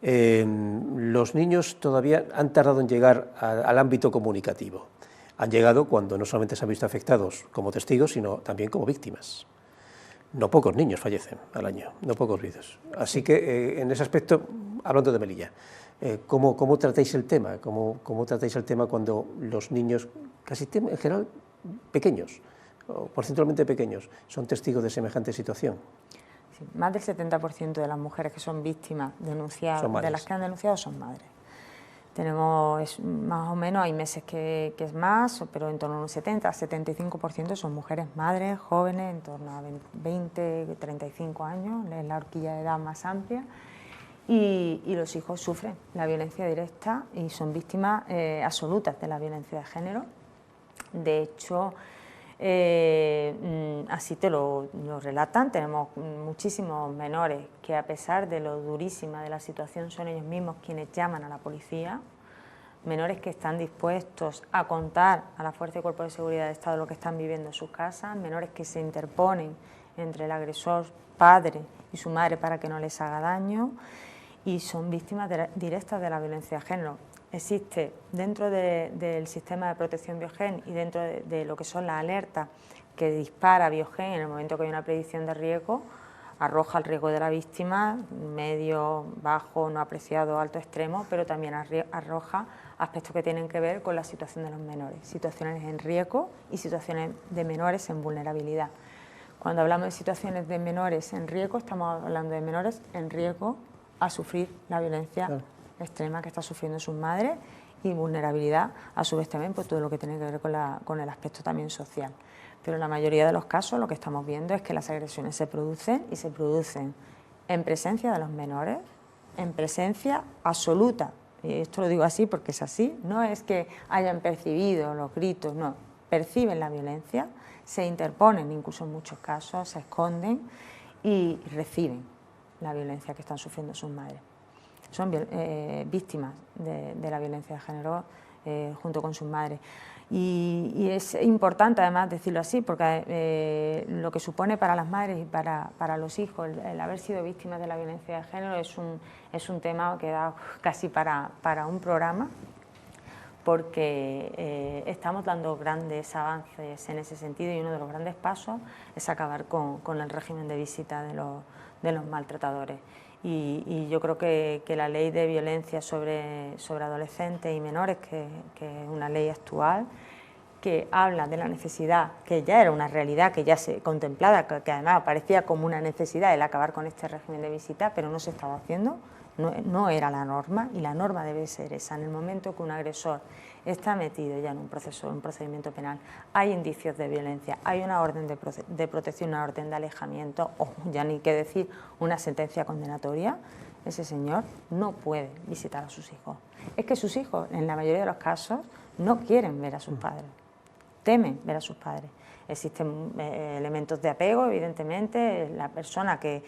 Los niños todavía han tardado en llegar al ámbito comunicativo. Han llegado cuando no solamente se han visto afectados como testigos, sino también como víctimas. No pocos niños fallecen al año, no pocos vídeos. Así que en ese aspecto, hablando de Melilla, ¿cómo tratáis el tema? ¿Cómo tratáis el tema cuando los niños, casi en general pequeños, o porcentualmente pequeños, son testigos de semejante situación? Sí, más del 70% de las mujeres que son víctimas denunciadas, de las que han denunciado, son madres. Tenemos más o menos, hay meses que es más, pero en torno a un 70-75% son mujeres madres, jóvenes, en torno a 20-35 años, es la horquilla de edad más amplia, y los hijos sufren la violencia directa y son víctimas absolutas de la violencia de género. De hecho, así te lo relatan, tenemos muchísimos menores que, a pesar de lo durísima de la situación, son ellos mismos quienes llaman a la policía, menores que están dispuestos a contar a la Fuerza y Cuerpo de Seguridad del Estado lo que están viviendo en sus casas, menores que se interponen entre el agresor padre y su madre para que no les haga daño, y son víctimas directas de la violencia de género. Existe dentro del sistema de protección Biogen y dentro de lo que son las alertas que dispara Biogen en el momento que hay una predicción de riesgo, arroja el riesgo de la víctima, medio, bajo, no apreciado, alto, extremo, pero también arroja aspectos que tienen que ver con la situación de los menores, situaciones en riesgo y situaciones de menores en vulnerabilidad. Cuando hablamos de situaciones de menores en riesgo, estamos hablando de menores en riesgo a sufrir la violencia extrema que está sufriendo sus madres, y vulnerabilidad a su vez también por todo lo que tiene que ver con el aspecto también social. Pero en la mayoría de los casos lo que estamos viendo es que las agresiones se producen y se producen en presencia de los menores, en presencia absoluta. Y esto lo digo así porque es así, no es que hayan percibido los gritos, no, perciben la violencia, se interponen incluso en muchos casos, se esconden y reciben la violencia que están sufriendo sus madres. Son víctimas de la violencia de género junto con sus madres. Y es importante además decirlo así, porque lo que supone para las madres y para los hijos el haber sido víctimas de la violencia de género es un tema que da casi para un programa, porque estamos dando grandes avances en ese sentido, y uno de los grandes pasos es acabar con el régimen de visita de los maltratadores. Y yo creo que la ley de violencia sobre adolescentes y menores, que es una ley actual, que habla de la necesidad, que ya era una realidad, que ya se contemplaba, que además aparecía como una necesidad el acabar con este régimen de visita, pero no se estaba haciendo, no era la norma, y la norma debe ser esa. En el momento que un agresor está metido ya en un procedimiento penal, hay indicios de violencia, hay una orden de protección, una orden de alejamiento, o ya ni qué decir, una sentencia condenatoria, ese señor no puede visitar a sus hijos. Es que sus hijos, en la mayoría de los casos, no quieren ver a sus padres, temen ver a sus padres. Existen elementos de apego, evidentemente, la persona que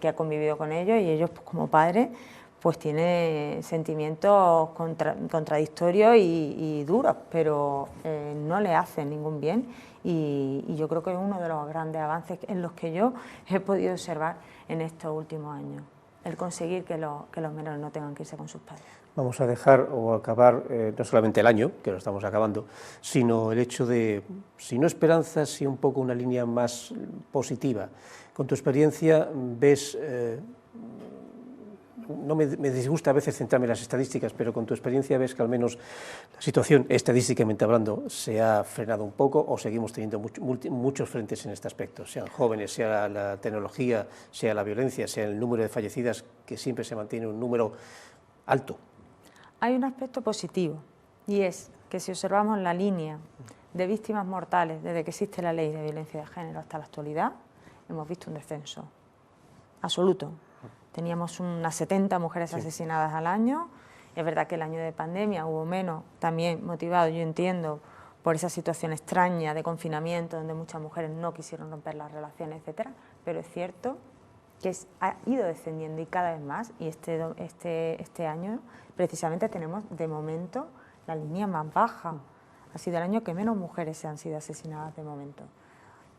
ha convivido con ellos, y ellos, pues, como padres, pues tiene sentimientos contradictorios y duros, pero no le hacen ningún bien, y yo creo que es uno de los grandes avances en los que yo he podido observar en estos últimos años, el conseguir que los menores no tengan que irse con sus padres. Vamos a dejar o acabar no solamente el año, que lo estamos acabando, sino el hecho de, si no esperanzas, si un poco una línea más positiva. Con tu experiencia ves... no me disgusta a veces centrarme en las estadísticas, pero con tu experiencia ves que al menos la situación, estadísticamente hablando, se ha frenado un poco, o seguimos teniendo muchos frentes en este aspecto, sean jóvenes, sea la tecnología, sea la violencia, sea el número de fallecidas, que siempre se mantiene un número alto. Hay un aspecto positivo, y es que si observamos la línea de víctimas mortales desde que existe la ley de violencia de género hasta la actualidad, hemos visto un descenso absoluto. Teníamos unas 70 mujeres asesinadas al año. Es verdad que el año de pandemia hubo menos, también motivado, yo entiendo, por esa situación extraña de confinamiento donde muchas mujeres no quisieron romper las relaciones, etcétera, pero es cierto que ha ido descendiendo y cada vez más, y este año precisamente tenemos de momento la línea más baja. Ha sido el año que menos mujeres se han sido asesinadas de momento.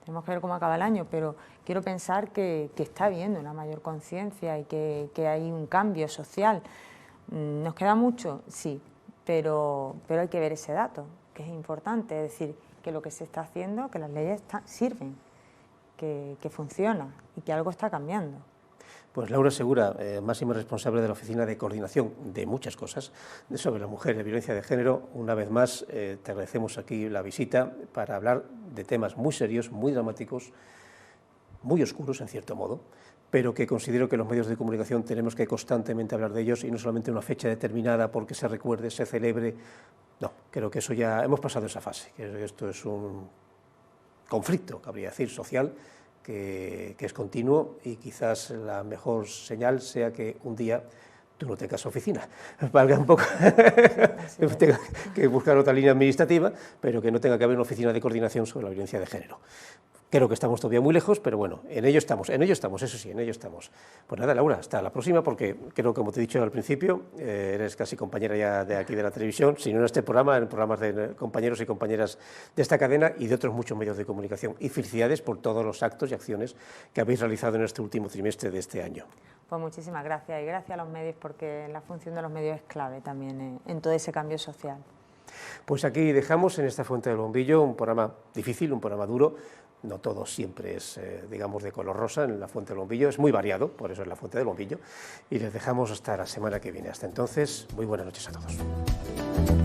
Tenemos que ver cómo acaba el año, pero quiero pensar que está habiendo una mayor conciencia y que hay un cambio social. ¿Nos queda mucho? Sí, pero hay que ver ese dato, que es importante, es decir, que lo que se está haciendo, que las leyes sirven, que funciona y que algo está cambiando. Pues Laura Segura, máxima responsable de la Oficina de Coordinación de muchas cosas sobre la mujer y violencia de género, una vez más te agradecemos aquí la visita para hablar de temas muy serios, muy dramáticos, muy oscuros en cierto modo, pero que considero que los medios de comunicación tenemos que constantemente hablar de ellos y no solamente una fecha determinada porque se recuerde, se celebre. No, creo que eso ya hemos pasado esa fase, que esto es un conflicto, cabría decir, social, que es continuo y quizás la mejor señal sea que un día tú no tengas oficina, valga un poco, tenga que buscar otra línea administrativa, pero que no tenga que haber una oficina de coordinación sobre la violencia de género. Creo que estamos todavía muy lejos, pero bueno, en ello estamos, eso sí, en ello estamos. Pues nada, Laura, hasta la próxima, porque creo, como te he dicho al principio, eres casi compañera ya de aquí de la televisión, si no en este programa, en programas de compañeros y compañeras de esta cadena y de otros muchos medios de comunicación. Y felicidades por todos los actos y acciones que habéis realizado en este último trimestre de este año. Pues muchísimas gracias, y gracias a los medios, porque la función de los medios es clave también en todo ese cambio social. Pues aquí dejamos en esta Fuente del Bombillo un programa difícil, un programa duro. No todo siempre es, digamos, de color rosa en la Fuente del Bombillo, es muy variado, por eso es la Fuente del Bombillo, y les dejamos hasta la semana que viene. Hasta entonces, muy buenas noches a todos.